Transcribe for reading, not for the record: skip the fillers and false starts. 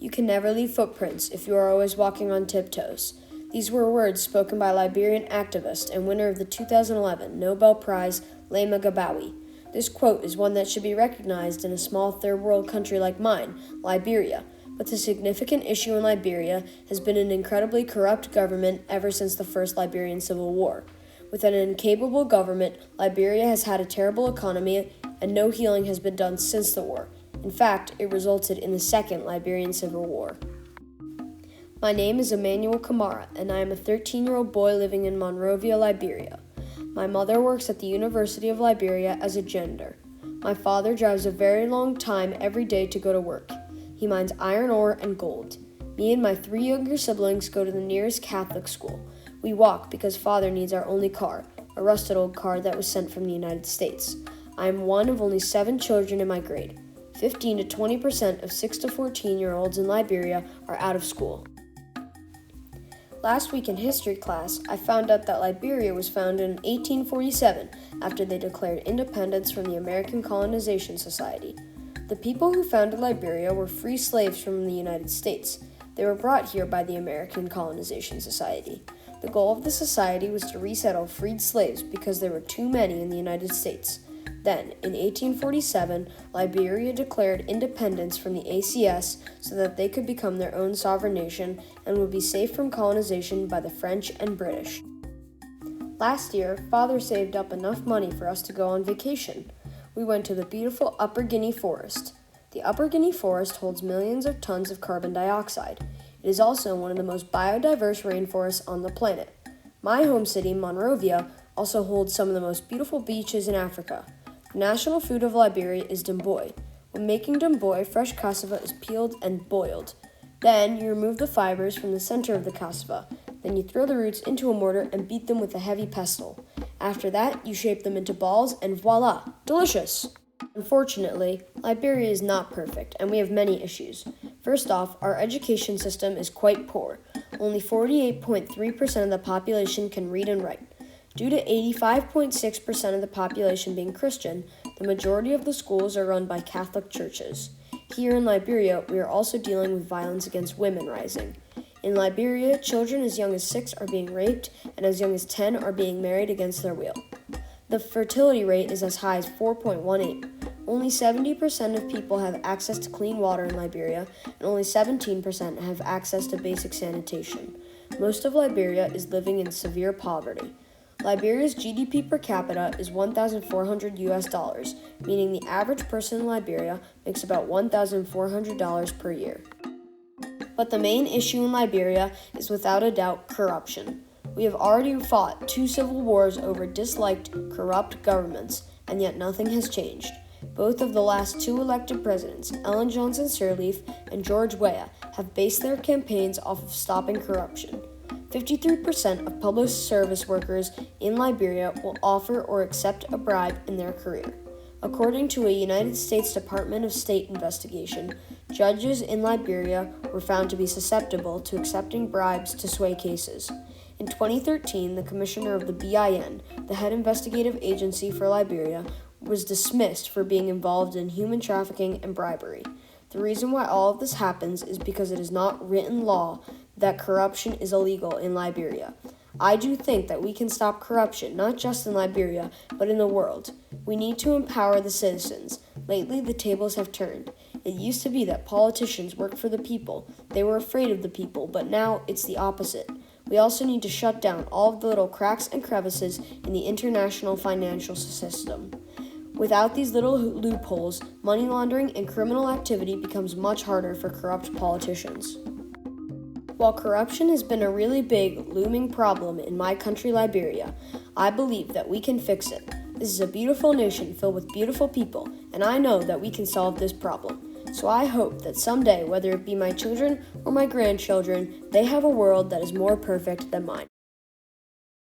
You can never leave footprints if you are always walking on tiptoes. These were words spoken by Liberian activist and winner of the 2011 Nobel Prize, Lema Gabawi. This quote is one that should be recognized in a small third-world country like mine, Liberia. But the significant issue in Liberia has been an incredibly corrupt government ever since the first Liberian Civil War. With an incapable government, Liberia has had a terrible economy, and no healing has been done since the war. In fact, it resulted in the Second Liberian Civil War. My name is Emmanuel Kamara, and I am a 13-year-old boy living in Monrovia, Liberia. My mother works at the University of Liberia as a janitor. My father drives a very long time every day to go to work. He mines iron ore and gold. Me and my 3 younger siblings go to the nearest Catholic school. We walk because father needs our only car, a rusted old car that was sent from the United States. I am one of only 7 children in my grade. 15 to 20% of 6 to 14-year-olds in Liberia are out of school. Last week in history class, I found out that Liberia was founded in 1847 after they declared independence from the American Colonization Society. The people who founded Liberia were free slaves from the United States. They were brought here by the American Colonization Society. The goal of the society was to resettle freed slaves because there were too many in the United States. Then, in 1847, Liberia declared independence from the ACS so that they could become their own sovereign nation and would be safe from colonization by the French and British. Last year, Father saved up enough money for us to go on vacation. We went to the beautiful Upper Guinea Forest. The Upper Guinea Forest holds millions of tons of carbon dioxide. It is also one of the most biodiverse rainforests on the planet. My home city, Monrovia, also holds some of the most beautiful beaches in Africa. The national food of Liberia is dumboy. When making dumboy, fresh cassava is peeled and boiled. Then you remove the fibers from the center of the cassava. Then you throw the roots into a mortar and beat them with a heavy pestle. After that, you shape them into balls and voila, delicious! Unfortunately, Liberia is not perfect and we have many issues. First off, our education system is quite poor. Only 48.3% of the population can read and write. Due to 85.6% of the population being Christian, the majority of the schools are run by Catholic churches. Here in Liberia, we are also dealing with violence against women rising. In Liberia, children as young as 6 are being raped, and as young as 10 are being married against their will. The fertility rate is as high as 4.18. Only 70% of people have access to clean water in Liberia, and only 17% have access to basic sanitation. Most of Liberia is living in severe poverty. Liberia's GDP per capita is $1,400, meaning the average person in Liberia makes about $1,400 per year. But the main issue in Liberia is without a doubt corruption. We have already fought 2 civil wars over disliked, corrupt governments, and yet nothing has changed. Both of the last 2 elected presidents, Ellen Johnson Sirleaf and George Weah, have based their campaigns off of stopping corruption. 53% of public service workers in Liberia will offer or accept a bribe in their career. According to a United States Department of State investigation, judges in Liberia were found to be susceptible to accepting bribes to sway cases. In 2013, the commissioner of the BIN, the head investigative agency for Liberia, was dismissed for being involved in human trafficking and bribery. The reason why all of this happens is because it is not written law that corruption is illegal in Liberia. I do think that we can stop corruption, not just in Liberia, but in the world. We need to empower the citizens. Lately, the tables have turned. It used to be that politicians worked for the people. They were afraid of the people, but now it's the opposite. We also need to shut down all of the little cracks and crevices in the international financial system. Without these little loopholes, money laundering and criminal activity becomes much harder for corrupt politicians. While corruption has been a really big, looming problem in my country, Liberia, I believe that we can fix it. This is a beautiful nation filled with beautiful people, and I know that we can solve this problem. So I hope that someday, whether it be my children or my grandchildren, they have a world that is more perfect than mine.